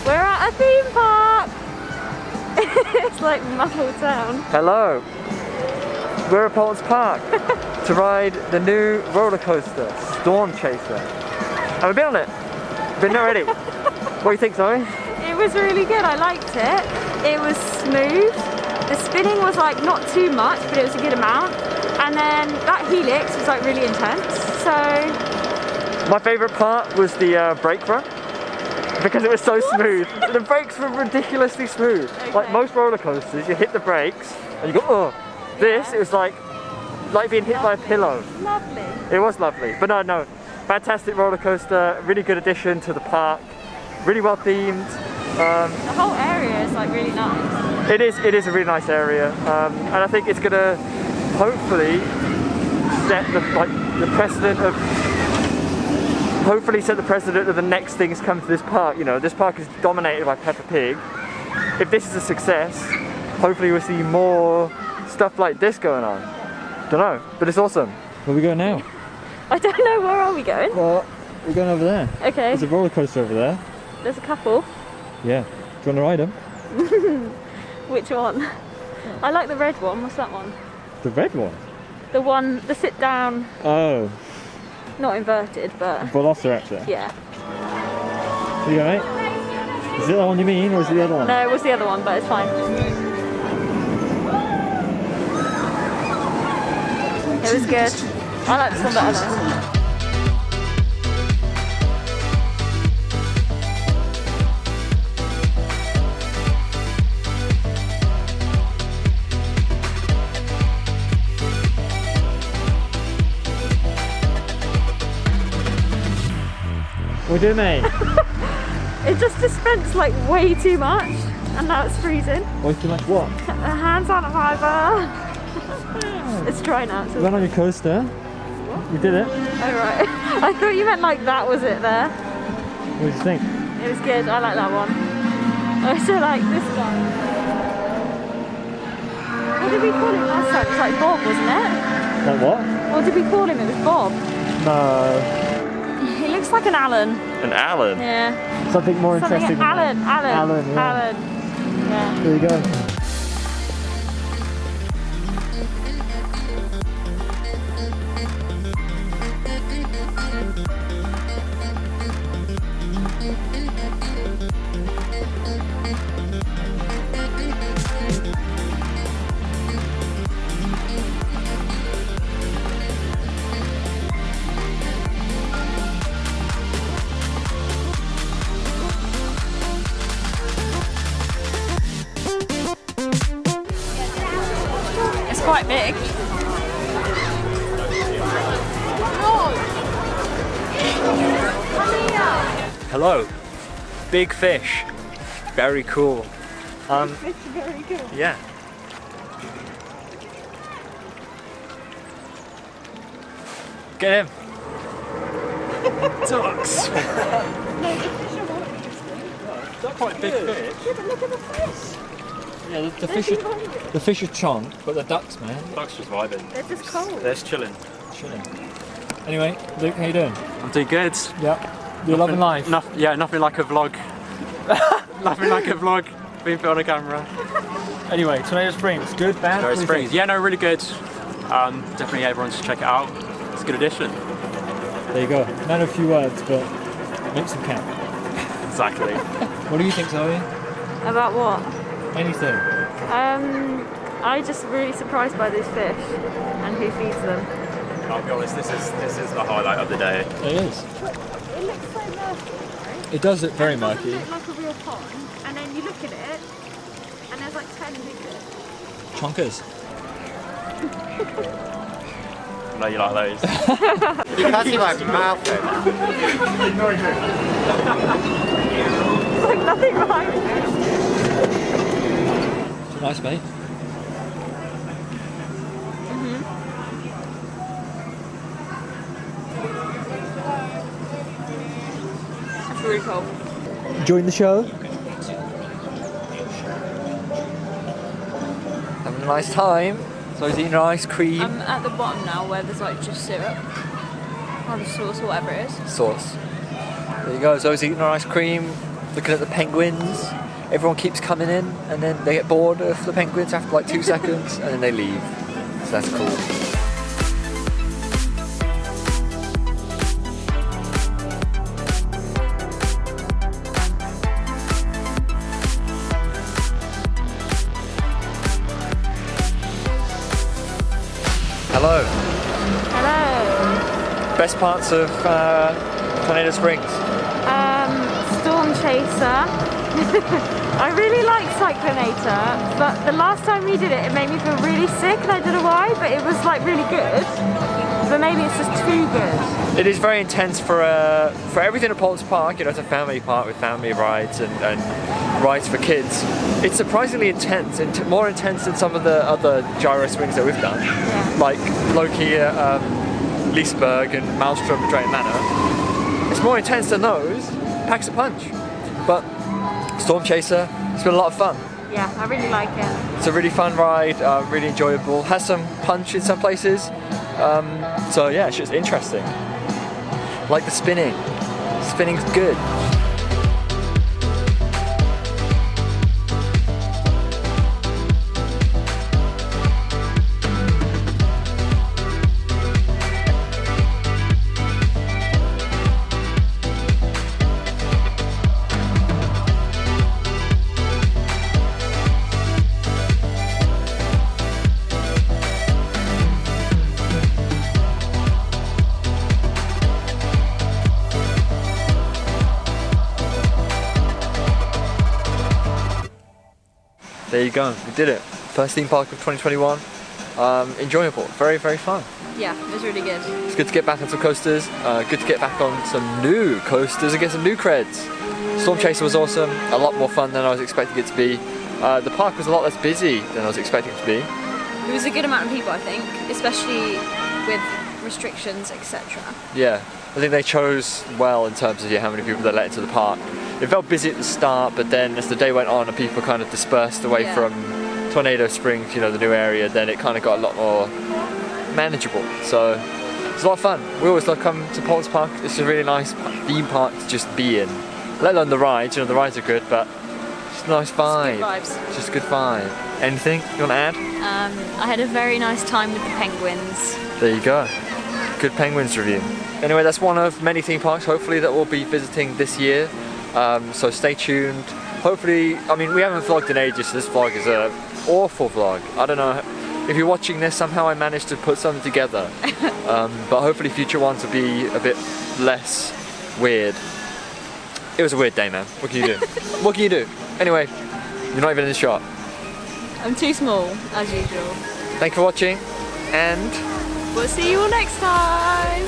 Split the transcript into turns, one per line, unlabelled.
We're at a theme park! It's like muffled sound.
Hello! We're at Paultons Park to ride the new roller coaster, Storm Chaser. Have we been on it? Been already? What do you think, Zoe?
It was really good, I liked it. It was smooth. The spinning was like not too much, but it was a good amount. And then that helix was like really intense, so...
My favourite part was the brake run. Because it was so smooth. The brakes were ridiculously smooth.
Okay.
Like most roller coasters, you hit the brakes and you go, oh. This, it was like being hit by a pillow.
Lovely.
It was lovely. But no, fantastic roller coaster, really good addition to the park, really well themed.
The whole area is like really nice.
It is a really nice area, and I think it's gonna hopefully set the precedent of. Hopefully set the precedent of the next things come to this park. You know, this park is dominated by Peppa Pig. If this is a success, hopefully we'll see more stuff like this going on. Don't know, but it's awesome. Where are we going now?
I don't know, where are we going?
Well, we're going over there.
Okay.
There's a roller coaster over there.
There's a couple.
Yeah. Do you want to ride them?
Which one? I like the red one. What's that one?
The red one?
The sit down.
Oh.
Not inverted, but...
Velociraptor?
Yeah.
Are you alright? Is it the one you mean, or is it the other one?
No, it was the other one, but it's fine. It was good. I like this one better though.
What do you mean?
It just dispensed like way too much, and now it's freezing.
Way too much what?
Hand sanitizer. It's dry now.
You went on your coaster. What? You did it.
Oh right. I thought you meant like that was it there.
What did you think?
It was good. I like that one. I also like this guy. What did we call him last time? It was like Bob, wasn't it?
Like what?
What did we call him? It was Bob.
No.
He looks like an Alan.
An Alan?
Yeah.
Something more interesting than
Alan.
that. Alan, yeah.
Alan. Yeah.
There you go.
Quite big.
Hello. Big fish. Very cool.
It's very cool.
Yeah. Get him. Ducks.
No, the fish are more interesting.
They're quite big fish.
Yeah, but look at the fish.
Yeah, the fish are chonk, but the ducks, man.
Ducks just vibing.
They're just cold.
They're just chilling.
Chilling. Anyway, Luke, how you doing?
I'm doing good.
Yeah. You're loving life.
Nothing like a vlog. Nothing like a vlog being put on a camera.
Anyway, Tornado Springs, good, bad?
Tornado Springs, yeah, no, really good. Definitely everyone should check it out. It's a good addition.
There you go. Not a few words, but make some count.
Exactly.
What do you think, Zoe?
About what?
Anything.
I'm just really surprised by these fish and who feeds them.
I'll be honest, this is the highlight of the day.
It is.
It looks so murky, right?
It does look very
It
murky.
doesn't look like a real pond, and then you look at it, and there's like 10 big fish.
Chonkers.
I know you like those.
You can't see my mouth then.
It's like nothing behind me.
Nice, mate.
That's really cool.
Enjoying the show? Having a nice time. So he's eating ice cream.
I'm at the bottom now where there's like just syrup. Or the sauce or whatever it is.
Sauce. There you go. Zoe's eating her ice cream, looking at the penguins. Everyone keeps coming in, and then they get bored of the penguins after like 2 seconds, and then they leave. So that's cool. Hello.
Hello.
Best parts of Tornado Springs.
Storm Chaser. I really like Cyclonator, but the last time we did it, it made me feel really sick, and I don't know why, but it was like really good. But maybe it's just too good.
It is very intense for everything at Paultons Park. You know, it's a family park with family rides and rides for kids. It's surprisingly intense, and more intense than some of the other gyro swings that we've done, like Loki at Liseberg and Maelstrom at Drayton Manor. It's more intense than those. Packs a punch. But Storm Chaser, it's been a lot of fun.
Yeah, I really like it.
It's a really fun ride, really enjoyable. Has some punch in some places. So yeah, it's just interesting. Like the spinning. Spinning's good. There you go, we did it. First theme park of 2021. Enjoyable, very, very fun.
Yeah, it was really good.
It's good to get back on some coasters, good to get back on some new coasters and get some new creds. Storm Chaser was awesome, a lot more fun than I was expecting it to be. The park was a lot less busy than I was expecting it to be.
It was a good amount of people, I think, especially with restrictions, etc.
Yeah, I think they chose well in terms of how many people they let into the park. It felt busy at the start, but then as the day went on and people kind of dispersed away from Tornado Springs, you know, the new area, then it kind of got a lot more manageable. So it's a lot of fun. We always love coming to Paultons Park. It's a really nice theme park to just be in. Let alone the rides, you know, the rides are good, but just a nice vibe.
Just good vibes.
Just a good vibe. Anything you want to add?
I had a very nice time with the penguins.
There you go. Good penguins review. Anyway, that's one of many theme parks, hopefully, that we'll be visiting this year. So stay tuned. Hopefully, I mean, we haven't vlogged in ages, so this vlog is an awful vlog. I don't know if you're watching this, somehow I managed to put something together. But hopefully future ones will be a bit less weird. It was a weird day, man. What can you do? What can you do? Anyway, you're not even in the shot.
I'm too small, as usual.
Thanks for watching, and
We'll see you all next time.